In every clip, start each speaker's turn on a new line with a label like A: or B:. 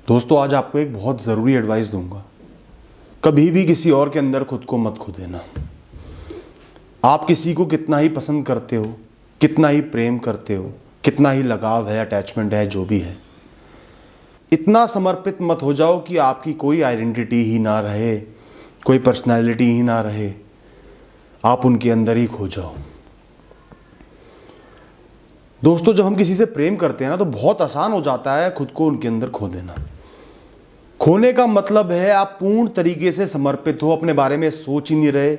A: दोस्तों, आज आपको एक बहुत ज़रूरी एडवाइस दूंगा। कभी भी किसी और के अंदर खुद को मत खो देना। आप किसी को कितना ही पसंद करते हो, कितना ही प्रेम करते हो, कितना ही लगाव है, अटैचमेंट है, जो भी है, इतना समर्पित मत हो जाओ कि आपकी कोई आइडेंटिटी ही ना रहे, कोई पर्सनैलिटी ही ना रहे, आप उनके अंदर ही खो जाओ। दोस्तों, जब हम किसी से प्रेम करते हैं ना, तो बहुत आसान हो जाता है खुद को उनके अंदर खो देना। खोने का मतलब है आप पूर्ण तरीके से समर्पित हो, अपने बारे में सोच ही नहीं रहे।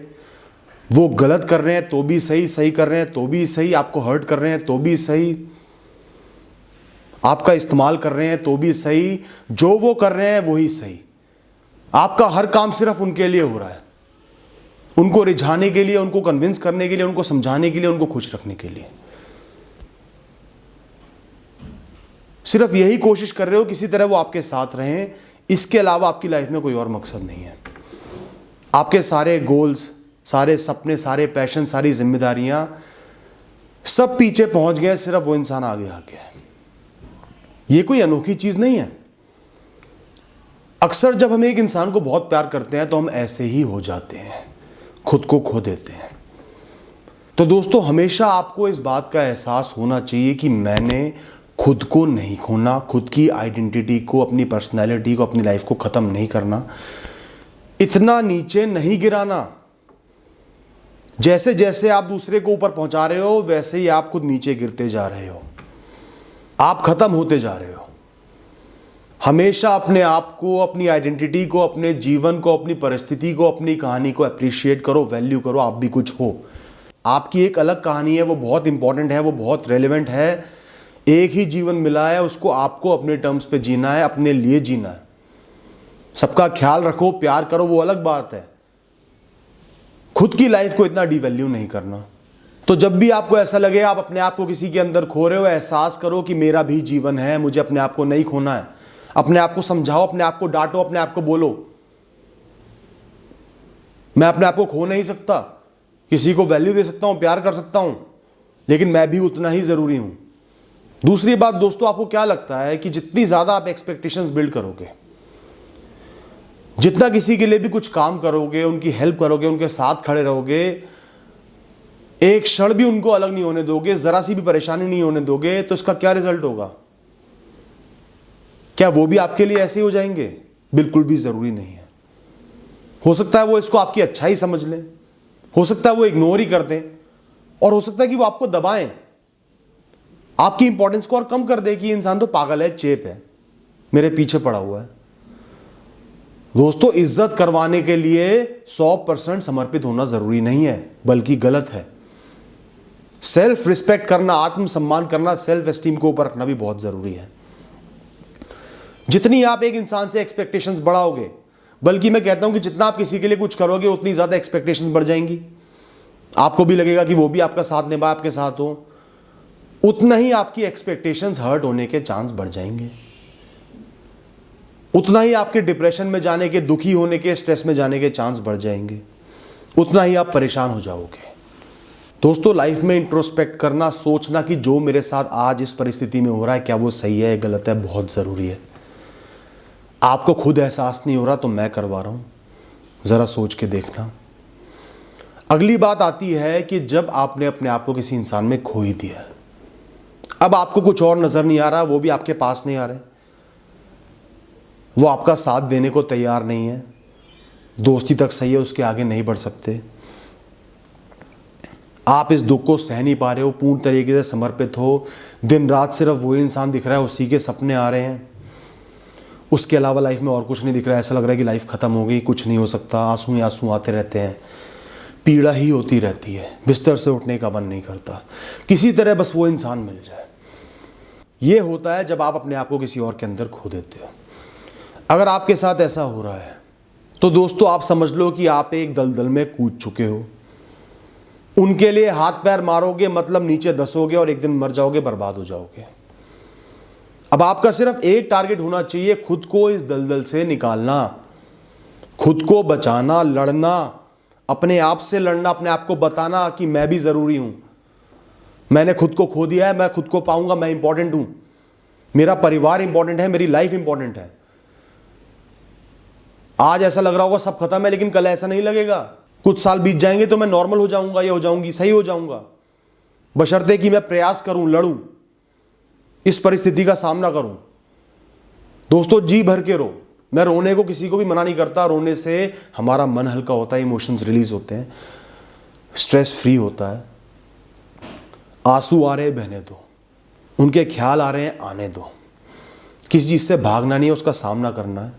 A: वो गलत कर रहे हैं तो भी सही, सही कर रहे हैं तो भी सही, आपको हर्ट कर रहे हैं तो भी सही, आपका इस्तेमाल कर रहे हैं तो भी सही, जो वो कर रहे हैं वही सही। आपका हर काम सिर्फ उनके लिए हो रहा है, उनको रिझाने के लिए, उनको कन्विंस करने के लिए, उनको समझाने के लिए, उनको खुश रखने के लिए। सिर्फ यही कोशिश कर रहे हो किसी तरह वो आपके साथ रहें। इसके अलावा आपकी लाइफ में कोई और मकसद नहीं है। आपके सारे गोल्स, सारे सपने, सारे पैशन, सारी जिम्मेदारियां सब पीछे पहुंच गए, सिर्फ वो इंसान आगे आ गया है। ये कोई अनोखी चीज नहीं है। अक्सर जब हम एक इंसान को बहुत प्यार करते हैं तो हम ऐसे ही हो जाते हैं, खुद को खो देते हैं। तो दोस्तों, हमेशा आपको इस बात का एहसास होना चाहिए कि मैंने खुद को नहीं खोना, खुद की आइडेंटिटी को, अपनी पर्सनैलिटी को, अपनी लाइफ को ख़त्म नहीं करना, इतना नीचे नहीं गिराना। जैसे जैसे आप दूसरे को ऊपर पहुंचा रहे हो, वैसे ही आप खुद नीचे गिरते जा रहे हो, आप ख़त्म होते जा रहे हो। हमेशा अपने आप को, अपनी आइडेंटिटी को, अपने जीवन को, अपनी परिस्थिति को, अपनी कहानी को अप्रिशिएट करो, वैल्यू करो। आप भी कुछ हो, आपकी एक अलग कहानी है, वो बहुत इंपॉर्टेंट है, वो बहुत रेलेवेंट है। एक ही जीवन मिला है, उसको आपको अपने टर्म्स पे जीना है, अपने लिए जीना है। सबका ख्याल रखो, प्यार करो, वो अलग बात है। खुद की लाइफ को इतना डिवैल्यू नहीं करना। तो जब भी आपको ऐसा लगे आप अपने आप को किसी के अंदर खो रहे हो, एहसास करो कि मेरा भी जीवन है, मुझे अपने आप को नहीं खोना है। अपने आप को समझाओ, अपने आप को डांटो, अपने आप को बोलो, मैं अपने आप को खो नहीं सकता। किसी को वैल्यू दे सकता हूं, प्यार कर सकता हूं, लेकिन मैं भी उतना ही जरूरी हूं। दूसरी बात दोस्तों, आपको क्या लगता है कि जितनी ज्यादा आप एक्सपेक्टेशंस बिल्ड करोगे, जितना किसी के लिए भी कुछ काम करोगे, उनकी हेल्प करोगे, उनके साथ खड़े रहोगे, एक क्षण भी उनको अलग नहीं होने दोगे, जरा सी भी परेशानी नहीं होने दोगे, तो इसका क्या रिजल्ट होगा? क्या वो भी आपके लिए ऐसे ही हो जाएंगे? बिल्कुल भी जरूरी नहीं है। हो सकता है वो इसको आपकी अच्छाई समझ लें, हो सकता है वो इग्नोर ही कर दें, और हो सकता है कि वो आपको दबाएं, आपकी इंपॉर्टेंस को और कम कर दे कि इंसान तो पागल है, चेप है, मेरे पीछे पड़ा हुआ है। दोस्तों, इज्जत करवाने के लिए 100% समर्पित होना जरूरी नहीं है, बल्कि गलत है। सेल्फ रिस्पेक्ट करना, आत्मसम्मान करना, सेल्फ एस्टीम को ऊपर रखना भी बहुत जरूरी है। जितनी आप एक इंसान से एक्सपेक्टेशंस बढ़ाओगे, बल्कि मैं कहता हूं कि जितना आप किसी के लिए कुछ करोगे, उतनी ज्यादा एक्सपेक्टेशंस बढ़ जाएंगी। आपको भी लगेगा कि वो भी आपका साथ निभाए, आपके साथ हो, उतना ही आपकी एक्सपेक्टेशंस हर्ट होने के चांस बढ़ जाएंगे, उतना ही आपके डिप्रेशन में जाने के, दुखी होने के, स्ट्रेस में जाने के चांस बढ़ जाएंगे, उतना ही आप परेशान हो जाओगे। दोस्तों, लाइफ में इंट्रोस्पेक्ट करना, सोचना कि जो मेरे साथ आज इस परिस्थिति में हो रहा है, क्या वो सही है, गलत है, बहुत ज़रूरी है। आपको खुद एहसास नहीं हो रहा तो मैं करवा रहा हूँ, ज़रा सोच के देखना। अगली बात आती है कि जब आपने अपने आप को किसी इंसान में खो ही दिया, अब आपको कुछ और नज़र नहीं आ रहा, वो भी आपके पास नहीं आ रहे, वो आपका साथ देने को तैयार नहीं है, दोस्ती तक सही है, उसके आगे नहीं बढ़ सकते, आप इस दुख को सह नहीं पा रहे हो, पूर्ण तरीके से समर्पित हो, दिन रात सिर्फ वही इंसान दिख रहा है, उसी के सपने आ रहे हैं, उसके अलावा लाइफ में और कुछ नहीं दिख रहा है, ऐसा लग रहा है कि लाइफ खत्म हो गई, कुछ नहीं हो सकता, आंसू ही आंसू आते रहते हैं, पीड़ा ही होती रहती है, बिस्तर से उठने का मन नहीं करता, किसी तरह बस वो इंसान मिल जाए। ये होता है जब आप अपने आप को किसी और के अंदर खो देते हो। अगर आपके साथ ऐसा हो रहा है तो दोस्तों, आप समझ लो कि आप एक दलदल में कूद चुके हो। उनके लिए हाथ पैर मारोगे मतलब नीचे धसोगे और एक दिन मर जाओगे, बर्बाद हो जाओगे। अब आपका सिर्फ एक टारगेट होना चाहिए, खुद को इस दलदल से निकालना, खुद को बचाना, लड़ना, अपने आप से लड़ना, अपने आप को बताना कि मैं भी जरूरी हूं, मैंने खुद को खो दिया है, मैं खुद को पाऊंगा, मैं इंपॉर्टेंट हूं, मेरा परिवार इंपॉर्टेंट है, मेरी लाइफ इंपॉर्टेंट है, आज ऐसा लग रहा होगा सब खत्म है, लेकिन कल ऐसा नहीं लगेगा। कुछ साल बीत जाएंगे तो मैं नॉर्मल हो जाऊंगा या हो जाऊंगी, सही हो जाऊंगा, बशर्ते कि मैं प्रयास करूं, लड़ूं, इस परिस्थिति का सामना करूं। दोस्तों जी भर के रो। मैं रोने को किसी को भी मना नहीं करता। रोने से हमारा मन हल्का होता है, इमोशंस रिलीज होते हैं, स्ट्रेस फ्री होता है। आंसू आ रहे हैं बहने दो, उनके ख्याल आ रहे हैं आने दो। किसी चीज से भागना नहीं है, उसका सामना करना है।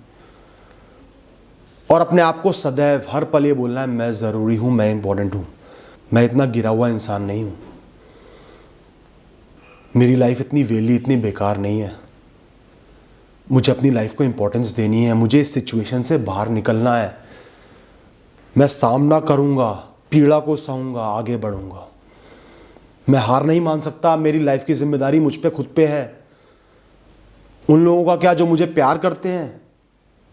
A: और अपने आप को सदैव हर पल ये बोलना है, मैं जरूरी हूं, मैं इंपॉर्टेंट हूं, मैं इतना गिरा हुआ इंसान नहीं हूं, मेरी लाइफ इतनी वेली, इतनी बेकार नहीं है, मुझे अपनी लाइफ को इंपॉर्टेंस देनी है, मुझे इस सिचुएशन से बाहर निकलना है, मैं सामना करूंगा, पीड़ा को सहूंगा, आगे बढ़ूंगा, मैं हार नहीं मान सकता, मेरी लाइफ की जिम्मेदारी मुझ पे खुद पे है। उन लोगों का क्या जो मुझे प्यार करते हैं,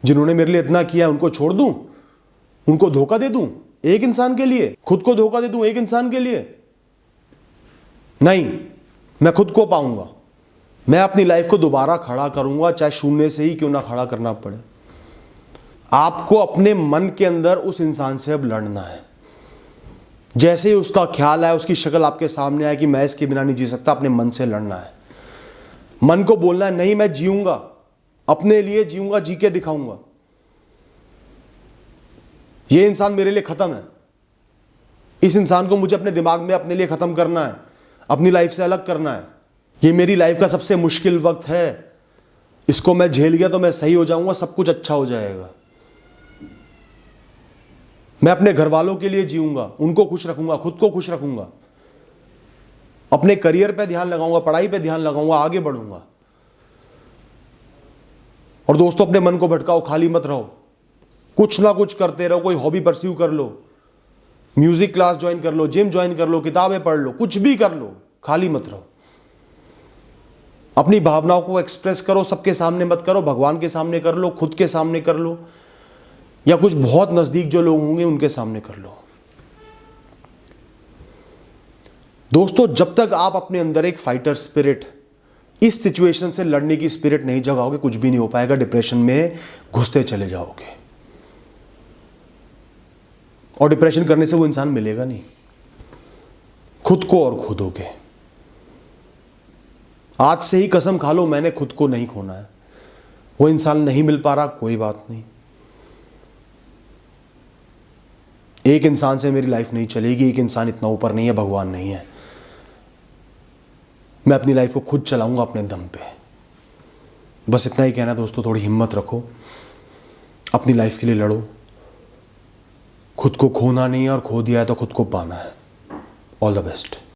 A: जिन्होंने मेरे लिए इतना किया, उनको छोड़ दूं, उनको धोखा दे दूं एक इंसान के लिए, खुद को धोखा दे दूं एक इंसान के लिए? नहीं, मैं खुद को पाऊंगा, मैं अपनी लाइफ को दोबारा खड़ा करूंगा, चाहे शून्य से ही क्यों ना खड़ा करना पड़े। आपको अपने मन के अंदर उस इंसान से अब लड़ना है। जैसे ही उसका ख्याल आए, उसकी शक्ल आपके सामने आए कि मैं इसके बिना नहीं जी सकता, अपने मन से लड़ना है। मन को बोलना है, नहीं मैं जीऊंगा, अपने लिए जीऊंगा, जी के दिखाऊंगा, ये इंसान मेरे लिए खत्म है, इस इंसान को मुझे अपने दिमाग में अपने लिए खत्म करना है, अपनी लाइफ से अलग करना है, ये मेरी लाइफ का सबसे मुश्किल वक्त है, इसको मैं झेल गया तो मैं सही हो जाऊंगा, सब कुछ अच्छा हो जाएगा। मैं अपने घर वालों के लिए जीऊंगा, उनको खुश रखूंगा, खुद को खुश रखूंगा, अपने करियर पे ध्यान लगाऊंगा, पढ़ाई पे ध्यान लगाऊंगा, आगे बढ़ूंगा। और दोस्तों अपने मन को भटकाओ, खाली मत रहो, कुछ ना कुछ करते रहो, कोई हॉबी परस्यू कर लो, म्यूजिक क्लास ज्वाइन कर लो, जिम ज्वाइन कर लो, किताबें पढ़ लो, कुछ भी कर लो, खाली मत रहो। अपनी भावनाओं को एक्सप्रेस करो, सबके सामने मत करो, भगवान के सामने कर लो, खुद के सामने कर लो, या कुछ बहुत नजदीक जो लोग होंगे उनके सामने कर लो। दोस्तों जब तक आप अपने अंदर एक फाइटर स्पिरिट, इस सिचुएशन से लड़ने की स्पिरिट नहीं जगाओगे, कुछ भी नहीं हो पाएगा। डिप्रेशन में घुसते चले जाओगे, और डिप्रेशन करने से वो इंसान मिलेगा नहीं, खुद को और खो दोगे। आज से ही कसम खा लो, मैंने खुद को नहीं खोना है। वो इंसान नहीं मिल पा रहा, कोई बात नहीं, एक इंसान से मेरी लाइफ नहीं चलेगी, एक इंसान इतना ऊपर नहीं है, भगवान नहीं है। मैं अपनी लाइफ को खुद चलाऊंगा अपने दम पे। बस इतना ही कहना है दोस्तों, थोड़ी हिम्मत रखो, अपनी लाइफ के लिए लड़ो, खुद को खोना नहीं है, और खो दिया है तो खुद को पाना है। All the best.